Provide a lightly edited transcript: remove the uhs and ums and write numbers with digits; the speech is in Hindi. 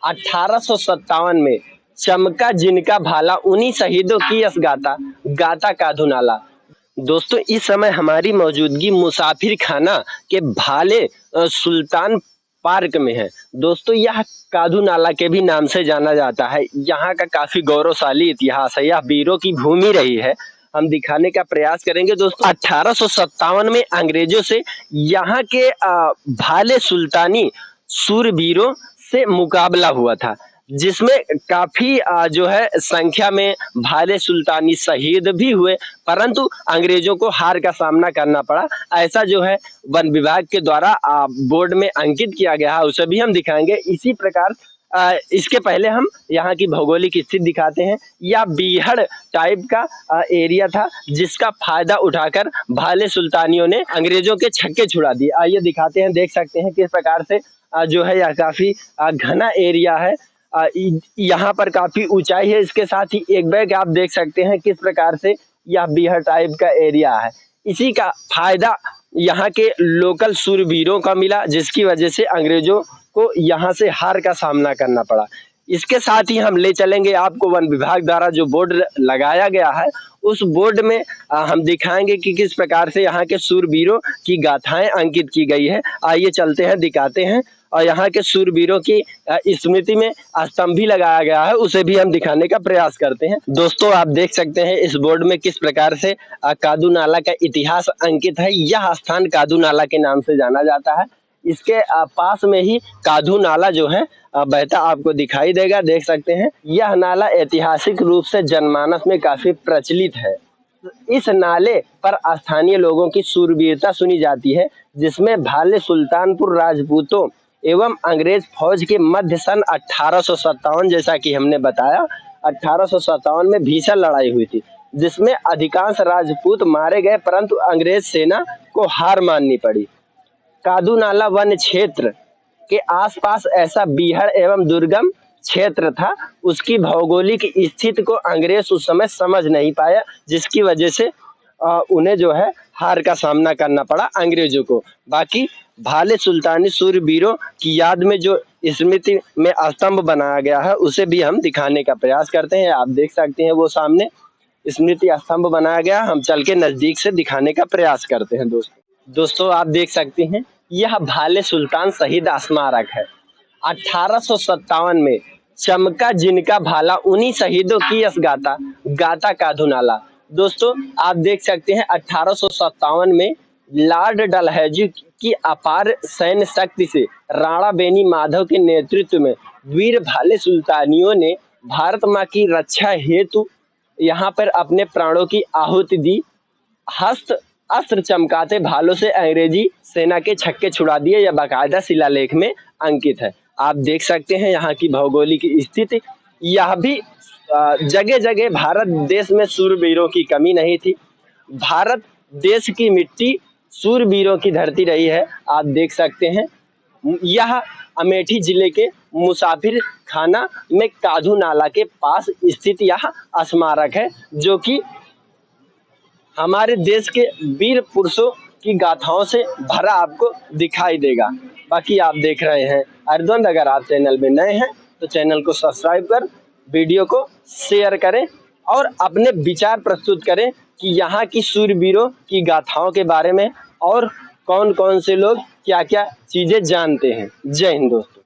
1857 में चमका जिनका भाला, उन्हीं शहीदों की यश गाथा, गाता काधू नाला। दोस्तों, इस समय हमारी मौजूदगी मुसाफिर खाना के भाले सुल्तान पार्क में है। दोस्तों, यह काधू नाला के भी नाम से जाना जाता है। यहाँ का काफी गौरवशाली इतिहास है, यह वीरों की भूमि रही है। हम दिखाने का प्रयास करेंगे। दोस्तों, 1857 में अंग्रेजों से यहाँ के भाले सुल्तानी सूरवीरों से मुकाबला हुआ था, जिसमें काफी जो है संख्या में भाले सुल्तानी शहीद भी हुए, परंतु अंग्रेजों को हार का सामना करना पड़ा। ऐसा जो है वन विभाग के द्वारा बोर्ड में अंकित किया गया है, उसे भी हम दिखाएंगे। इसी प्रकार इसके पहले हम यहाँ की भौगोलिक स्थिति दिखाते हैं। यह बीहड़ टाइप का एरिया था, जिसका फायदा उठाकर भाले सुल्तानियों ने अंग्रेजों के छक्के छुड़ा दिए। आइए दिखाते हैं, देख सकते हैं किस प्रकार से जो है यह काफी घना एरिया है। यहाँ पर काफी ऊंचाई है, इसके साथ ही एक बैग आप देख सकते हैं किस प्रकार से यह बीहड़ टाइप का एरिया है। इसी का फायदा यहाँ के लोकल सूरवीरों का मिला, जिसकी वजह से अंग्रेजों को यहाँ से हार का सामना करना पड़ा। इसके साथ ही हम ले चलेंगे आपको वन विभाग द्वारा जो बोर्ड लगाया गया है, उस बोर्ड में हम दिखाएंगे कि किस प्रकार से यहाँ के सूरवीरों की गाथाएं अंकित की गई है। आइए चलते हैं, दिखाते हैं। और यहाँ के सूरवीरों की स्मृति में स्तंभ भी लगाया गया है, उसे भी हम दिखाने का प्रयास करते हैं। दोस्तों, आप देख सकते हैं इस बोर्ड में किस प्रकार से कादू नाला का इतिहास अंकित है। यह स्थान कादू नाला के नाम से जाना जाता है। इसके पास में ही काधू नाला जो है बहता आपको दिखाई देगा, देख सकते हैं। यह नाला ऐतिहासिक रूप से जनमानस में काफी प्रचलित है। इस नाले पर स्थानीय लोगों की शूरवीरता सुनी जाती है, जिसमें भाले सुल्तानपुर राजपूतों एवं अंग्रेज फौज के मध्य सन 1857, जैसा कि हमने बताया, 1857 में भीषण लड़ाई हुई थी, जिसमें अधिकांश राजपूत मारे गए, परंतु अंग्रेज सेना को हार माननी पड़ी। कादू नाला वन क्षेत्र के आसपास ऐसा बीहड़ एवं दुर्गम क्षेत्र था, उसकी भौगोलिक स्थिति को अंग्रेज उस समय समझ नहीं पाया, जिसकी वजह से उन्हें जो है हार का सामना करना पड़ा अंग्रेजों को। बाकी भाले सुल्तानी सूरवीरों की याद में जो स्मृति में स्तंभ बनाया गया है, उसे भी हम दिखाने का प्रयास करते हैं। आप देख सकते हैं वो सामने स्मृति स्तंभ बनाया गया, हम चल के नजदीक से दिखाने का प्रयास करते हैं। दोस्तों, आप देख सकते हैं यह भाले सुल्तान शहीद स्मारक है। 1857 में चमका जिनका भाला, उन्हीं शहीदों की यश गाथा, गाता काधू नाला। दोस्तों, आप देख सकते हैं 1857 में लॉर्ड डलहौजी की अपार सैन्य शक्ति से राणा बेनी माधव के नेतृत्व में वीर भाले सुल्तानियों ने भारत माँ की रक्षा हेतु यहाँ पर अपने प्राणों की आहुति दी। हस्त अस्त्र चमकाते भालों से अंग्रेजी सेना के छक्के छुड़ा दिए, यह बाकायदा शिलालेख में अंकित है। आप देख सकते हैं यहाँ की भौगोलिक स्थिति। यह भी जगह जगह भारत देश में सूरवीरों की कमी नहीं थी। भारत देश की मिट्टी सूरवीरों की धरती रही है। आप देख सकते हैं यह अमेठी जिले के मुसाफिर खाना में काधू नाला के पास स्थित यह स्मारक है, जो कि हमारे देश के वीर पुरुषों की गाथाओं से भरा आपको दिखाई देगा। बाकी आप देख रहे हैं अर्धवंद। अगर आप चैनल में नए हैं तो चैनल को सब्सक्राइब कर वीडियो को शेयर करें और अपने विचार प्रस्तुत करें कि यहाँ की सूरवीरों की गाथाओं के बारे में और कौन कौन से लोग क्या क्या चीजें जानते हैं। जय हिंद दोस्तों।